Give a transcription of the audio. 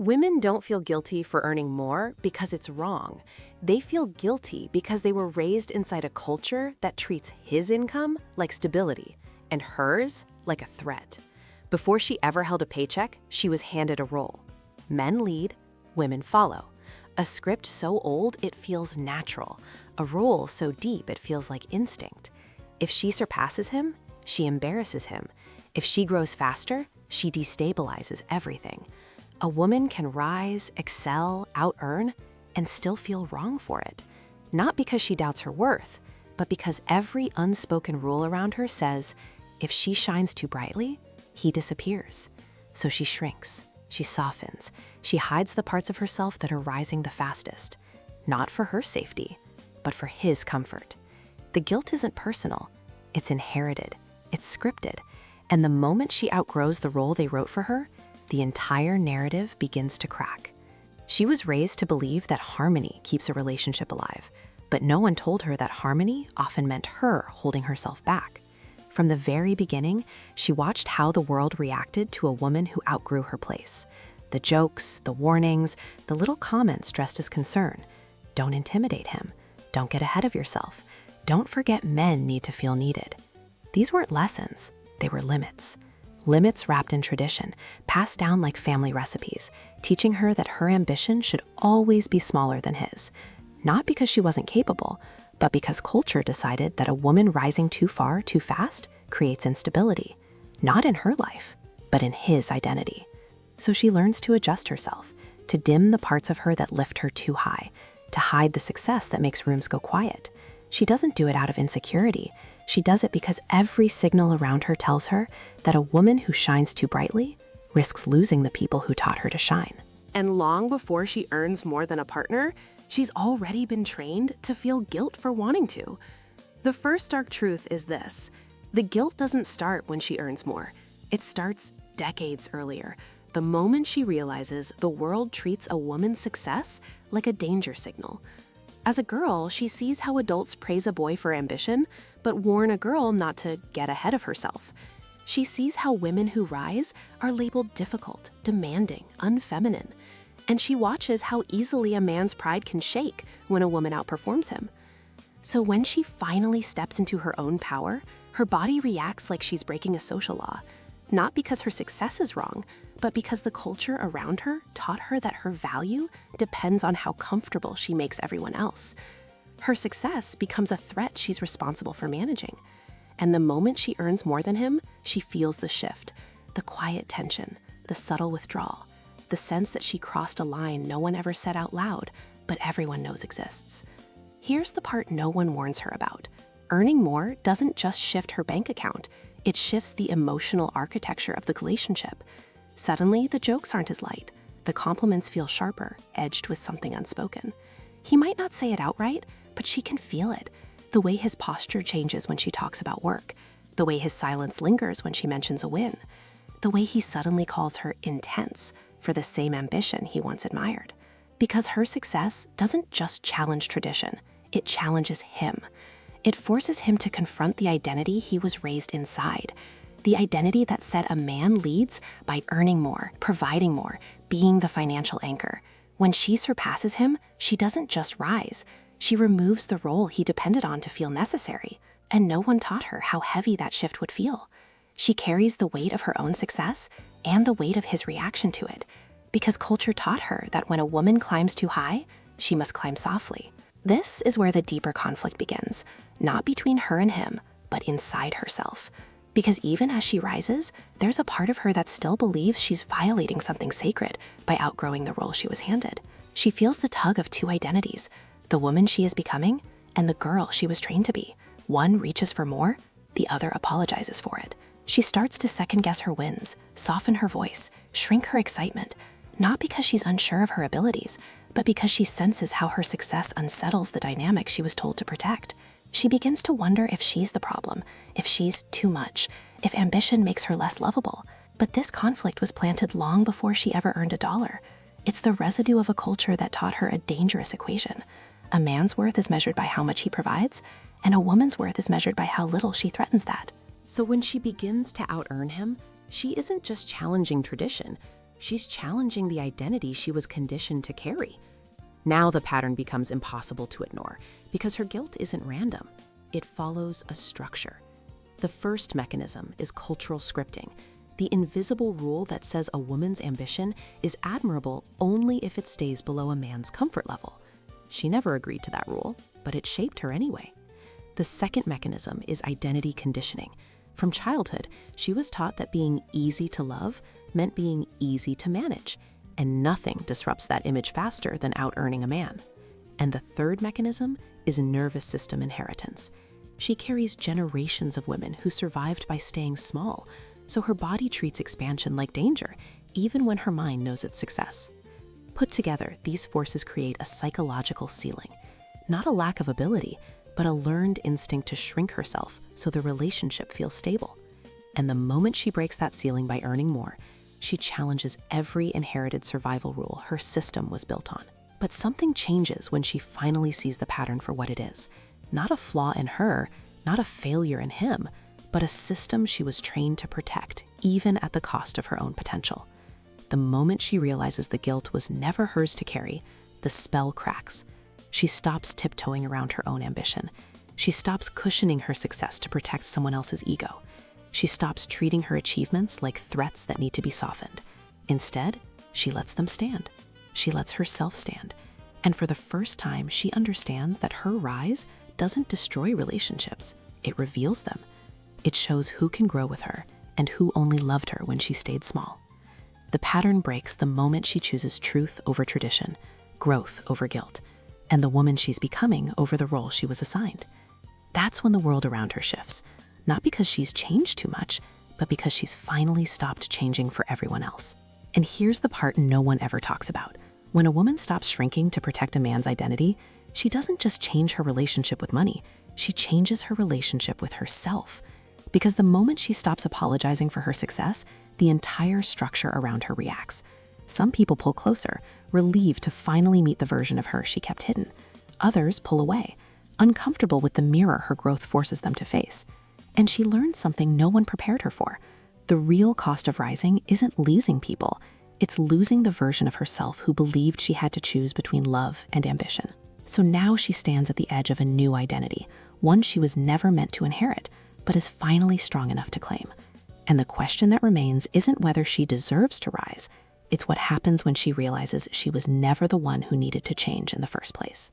Women don't feel guilty for earning more because it's wrong. They feel guilty because they were raised inside a culture that treats his income like stability and hers like a threat. Before she ever held a paycheck, she was handed a role. Men lead, women follow. A script so old it feels natural, a role so deep it feels like instinct. If she surpasses him, she embarrasses him. If she grows faster, she destabilizes everything. A woman can rise, excel, out-earn, and still feel wrong for it. Not because she doubts her worth, but because every unspoken rule around her says, if she shines too brightly, he disappears. So she shrinks, she softens, she hides the parts of herself that are rising the fastest. Not for her safety, but for his comfort. The guilt isn't personal, it's inherited, it's scripted, and the moment she outgrows the role they wrote for her, the entire narrative begins to crack. She was raised to believe that harmony keeps a relationship alive, but no one told her that harmony often meant her holding herself back. From the very beginning, she watched how the world reacted to a woman who outgrew her place. The jokes, the warnings, the little comments dressed as concern. Don't intimidate him. Don't get ahead of yourself. Don't forget men need to feel needed. These weren't lessons, they were limits. Limits wrapped in tradition, passed down like family recipes, teaching her that her ambition should always be smaller than his. Not because she wasn't capable, but because culture decided that a woman rising too far, too fast, creates instability. Not in her life, but in his identity. So she learns to adjust herself, to dim the parts of her that lift her too high, to hide the success that makes rooms go quiet. She doesn't do it out of insecurity. She does it because every signal around her tells her that a woman who shines too brightly risks losing the people who taught her to shine. And long before she earns more than a partner, she's already been trained to feel guilt for wanting to. The first stark truth is this: the guilt doesn't start when she earns more. It starts decades earlier, the moment she realizes the world treats a woman's success like a danger signal. As a girl, she sees how adults praise a boy for ambition, but warn a girl not to get ahead of herself. She sees how women who rise are labeled difficult, demanding, unfeminine. And she watches how easily a man's pride can shake when a woman outperforms him. So when she finally steps into her own power, her body reacts like she's breaking a social law. Not because her success is wrong, but because the culture around her taught her that her value depends on how comfortable she makes everyone else. Her success becomes a threat she's responsible for managing. And the moment she earns more than him, she feels the shift, the quiet tension, the subtle withdrawal, the sense that she crossed a line no one ever said out loud, but everyone knows exists. Here's the part no one warns her about. Earning more doesn't just shift her bank account, it shifts the emotional architecture of the relationship. Suddenly, the jokes aren't as light. The compliments feel sharper, edged with something unspoken. He might not say it outright, but she can feel it. The way his posture changes when she talks about work. The way his silence lingers when she mentions a win. The way he suddenly calls her intense for the same ambition he once admired. Because her success doesn't just challenge tradition, it challenges him. It forces him to confront the identity he was raised inside. The identity that said a man leads by earning more, providing more, being the financial anchor. When she surpasses him, she doesn't just rise. She removes the role he depended on to feel necessary. And no one taught her how heavy that shift would feel. She carries the weight of her own success and the weight of his reaction to it. Because culture taught her that when a woman climbs too high, she must climb softly. This is where the deeper conflict begins, not between her and him, but inside herself. Because even as she rises, there's a part of her that still believes she's violating something sacred by outgrowing the role she was handed. She feels the tug of two identities, the woman she is becoming and the girl she was trained to be. One reaches for more, the other apologizes for it. She starts to second-guess her wins, soften her voice, shrink her excitement, not because she's unsure of her abilities, but because she senses how her success unsettles the dynamic she was told to protect. She begins to wonder if she's the problem, if she's too much, if ambition makes her less lovable. But this conflict was planted long before she ever earned $1. It's the residue of a culture that taught her a dangerous equation. A man's worth is measured by how much he provides, and a woman's worth is measured by how little she threatens that. So when she begins to out-earn him, she isn't just challenging tradition. She's challenging the identity she was conditioned to carry. Now the pattern becomes impossible to ignore because her guilt isn't random. It follows a structure. The first mechanism is cultural scripting, the invisible rule that says a woman's ambition is admirable only if it stays below a man's comfort level. She never agreed to that rule, but it shaped her anyway. The second mechanism is identity conditioning. From childhood, she was taught that being easy to love meant being easy to manage, and nothing disrupts that image faster than out-earning a man. And the third mechanism is nervous system inheritance. She carries generations of women who survived by staying small, so her body treats expansion like danger, even when her mind knows it's success. Put together, these forces create a psychological ceiling. Not a lack of ability, but a learned instinct to shrink herself so the relationship feels stable. And the moment she breaks that ceiling by earning more, she challenges every inherited survival rule her system was built on. But something changes when she finally sees the pattern for what it is. Not a flaw in her, not a failure in him, but a system she was trained to protect, even at the cost of her own potential. The moment she realizes the guilt was never hers to carry, the spell cracks. She stops tiptoeing around her own ambition. She stops cushioning her success to protect someone else's ego. She stops treating her achievements like threats that need to be softened. Instead, she lets them stand. She lets herself stand. And for the first time, she understands that her rise doesn't destroy relationships. It reveals them. It shows who can grow with her and who only loved her when she stayed small. The pattern breaks the moment she chooses truth over tradition, growth over guilt, and the woman she's becoming over the role she was assigned. That's when the world around her shifts, not because she's changed too much, but because she's finally stopped changing for everyone else. And here's the part no one ever talks about. When a woman stops shrinking to protect a man's identity, she doesn't just change her relationship with money, she changes her relationship with herself. Because the moment she stops apologizing for her success, the entire structure around her reacts. Some people pull closer, relieved to finally meet the version of her she kept hidden. Others pull away, uncomfortable with the mirror her growth forces them to face. And she learns something no one prepared her for. The real cost of rising isn't losing people, it's losing the version of herself who believed she had to choose between love and ambition. So now she stands at the edge of a new identity, one she was never meant to inherit, but is finally strong enough to claim. And the question that remains isn't whether she deserves to rise, it's what happens when she realizes she was never the one who needed to change in the first place.